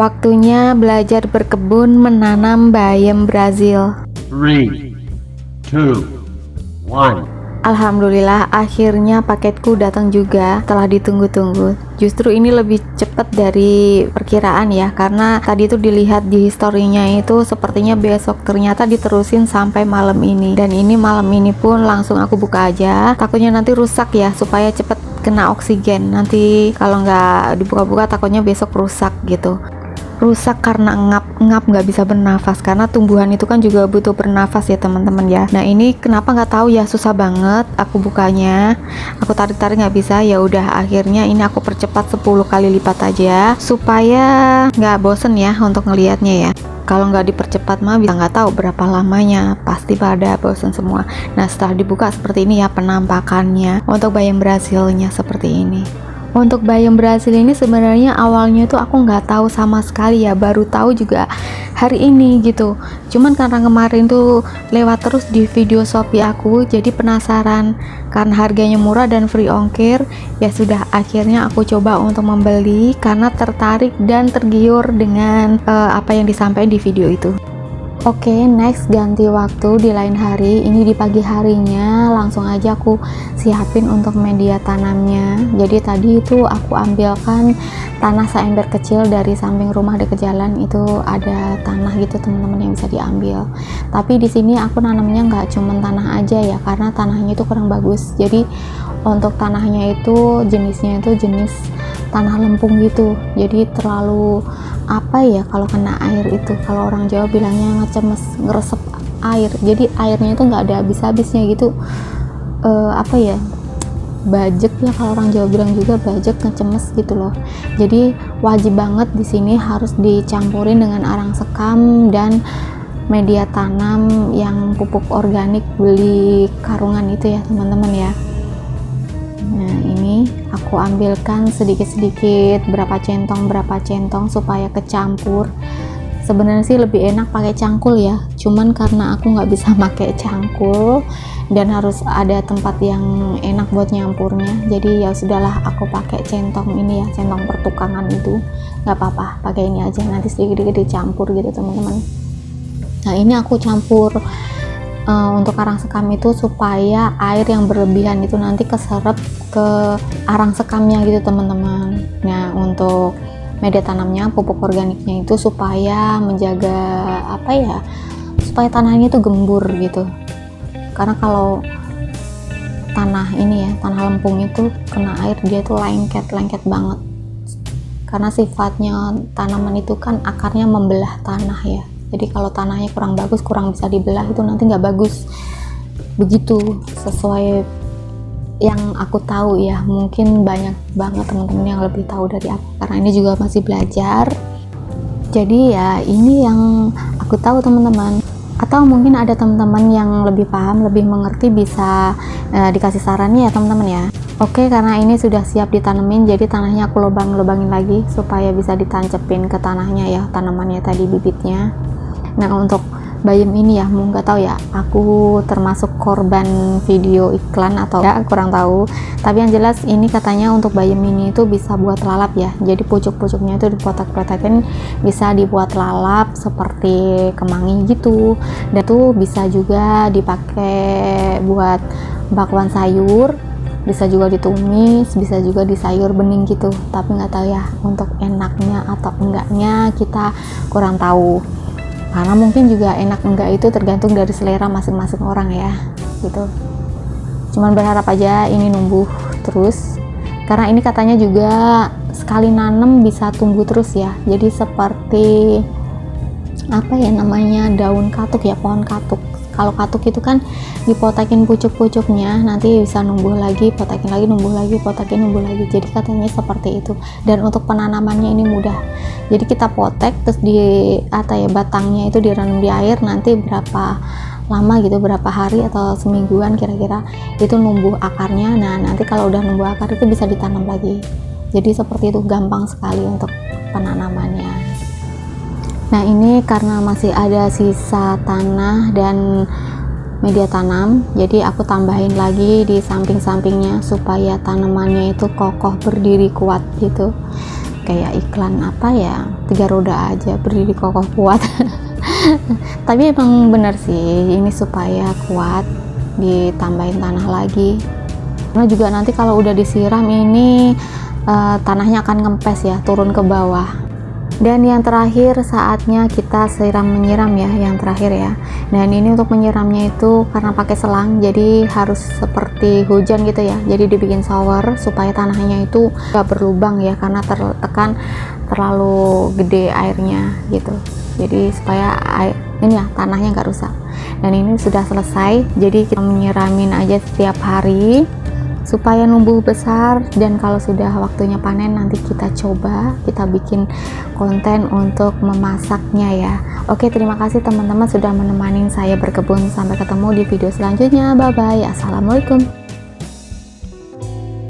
Waktunya belajar berkebun menanam bayam Brazil. 3, 2, 1. Alhamdulillah akhirnya paketku datang juga setelah ditunggu-tunggu. Justru ini lebih cepat dari perkiraan ya, karena tadi itu dilihat di historinya itu sepertinya besok, ternyata diterusin sampai malam ini. Dan ini malam ini pun langsung aku buka aja, takutnya nanti rusak ya, supaya cepet kena oksigen. Nanti kalau nggak dibuka-buka takutnya besok rusak gitu. Rusak karena ngap nggak bisa bernafas, karena tumbuhan itu kan juga butuh bernafas ya teman-teman ya. Nah ini kenapa nggak tahu ya, susah banget aku bukanya, aku tarik-tarik nggak bisa. Ya udah akhirnya ini aku percepat 10 kali lipat aja supaya nggak bosen ya untuk ngelihatnya ya. Kalau nggak dipercepat mah bisa nggak tahu berapa lamanya, pasti pada bosen semua. Nah setelah dibuka seperti ini ya penampakannya untuk bayam Brazilnya seperti ini. Untuk bayam Brazil ini sebenarnya awalnya tuh aku nggak tahu sama sekali ya, baru tahu juga hari ini gitu. Cuman karena kemarin tuh lewat terus di video Shopee aku, jadi penasaran karena harganya murah dan free ongkir. Ya sudah akhirnya aku coba untuk membeli karena tertarik dan tergiur dengan apa yang disampaikan di video itu. Oke, next ganti waktu di lain hari. Ini di pagi harinya langsung aja aku siapin untuk media tanamnya. Jadi tadi itu aku ambilkan tanah seember kecil dari samping rumah dekat jalan, itu ada tanah gitu teman-teman yang bisa diambil. Tapi di sini aku nanamnya nggak cuman tanah aja ya, karena tanahnya itu kurang bagus. Jadi untuk tanahnya itu jenisnya itu jenis tanah lempung gitu. Jadi terlalu apa ya, kalau kena air itu, kalau orang Jawa bilangnya ngecemes, ngeresep air. Jadi airnya itu nggak ada habis-habisnya gitu. Apa ya, bajek ya, kalau orang Jawa bilang juga bajek, ngecemes gitu loh. Jadi wajib banget di sini harus dicampurin dengan arang sekam dan media tanam yang pupuk organik, beli karungan itu ya teman-teman ya. Nah ini aku ambilkan sedikit-sedikit, berapa centong supaya kecampur. Sebenarnya sih lebih enak pakai cangkul ya, cuman karena aku nggak bisa pakai cangkul dan harus ada tempat yang enak buat nyampurnya, jadi ya sudahlah aku pakai centong ini ya, centong pertukangan itu. Nggak apa-apa, pakai ini aja, nanti sedikit-sedikit dicampur gitu teman-teman. Nah ini aku campur untuk arang sekam itu supaya air yang berlebihan itu nanti keserap ke arang sekamnya gitu teman-teman. Nah untuk media tanamnya, pupuk organiknya itu supaya menjaga apa ya, supaya tanahnya itu gembur gitu. Karena kalau tanah ini ya, tanah lempung itu kena air dia tuh lengket banget. Karena sifatnya tanaman itu kan akarnya membelah tanah ya. Jadi kalau tanahnya kurang bagus, kurang bisa dibelah, itu nanti nggak bagus. Begitu sesuai yang aku tahu ya. Mungkin banyak banget teman-teman yang lebih tahu dari aku, karena ini juga masih belajar. Jadi ya ini yang aku tahu teman-teman. Atau mungkin ada teman-teman yang lebih paham, lebih mengerti, bisa dikasih sarannya ya teman-teman ya. Oke, karena ini sudah siap ditanemin, jadi tanahnya aku lubangin lagi supaya bisa ditancepin ke tanahnya ya, tanamannya tadi, bibitnya. Nah untuk bayam ini ya, nggak tahu ya, aku termasuk korban video iklan atau ya, kurang tahu. Tapi yang jelas ini katanya untuk bayam ini itu bisa buat lalap ya. Jadi pucuk-pucuknya itu dipotak-potakin, bisa dibuat lalap seperti kemangi gitu. Dan itu bisa juga dipakai buat bakwan sayur, bisa juga ditumis, bisa juga di sayur bening gitu. Tapi nggak tahu ya untuk enaknya atau enggaknya, kita kurang tahu. Karena mungkin juga enak enggak itu tergantung dari selera masing-masing orang ya gitu. Cuman berharap aja ini numbuh terus, karena ini katanya juga sekali nanem bisa tumbuh terus ya. Jadi seperti apa ya namanya, daun katuk ya, pohon katuk. Kalau katuk itu kan dipotakin pucuk-pucuknya, nanti bisa numbuh lagi, potakin lagi, numbuh lagi, potakin, numbuh lagi. Jadi katanya seperti itu. Dan untuk penanamannya ini mudah. Jadi kita potek, terus di batangnya itu direndam di air, nanti berapa lama gitu, berapa hari atau semingguan kira-kira itu numbuh akarnya. Nah nanti kalau udah numbuh akar itu bisa ditanam lagi. Jadi seperti itu, gampang sekali untuk penanamannya. Nah ini karena masih ada sisa tanah dan media tanam, jadi aku tambahin lagi di samping-sampingnya supaya tanamannya itu kokoh, berdiri kuat gitu. kayak iklan apa ya, 3 roda aja, berdiri kokoh kuat. Tapi emang bener sih, ini supaya kuat, ditambahin tanah lagi. Karena juga nanti kalau udah disiram ini tanahnya akan ngempes ya, turun ke bawah. Dan yang terakhir saatnya kita siram menyiram ya, yang terakhir ya. Dan ini untuk menyiramnya itu karena pakai selang, jadi harus seperti hujan gitu ya. Jadi dibikin shower supaya tanahnya itu gak berlubang ya, karena tertekan terlalu gede airnya gitu. Jadi supaya ini ya tanahnya nggak rusak. Dan ini sudah selesai, jadi kita menyiramin aja setiap hari supaya numbuh besar, dan kalau sudah waktunya panen nanti kita coba, kita bikin konten untuk memasaknya ya. Oke, terima kasih teman-teman sudah menemani saya berkebun. Sampai ketemu di video selanjutnya. Bye bye. Assalamualaikum.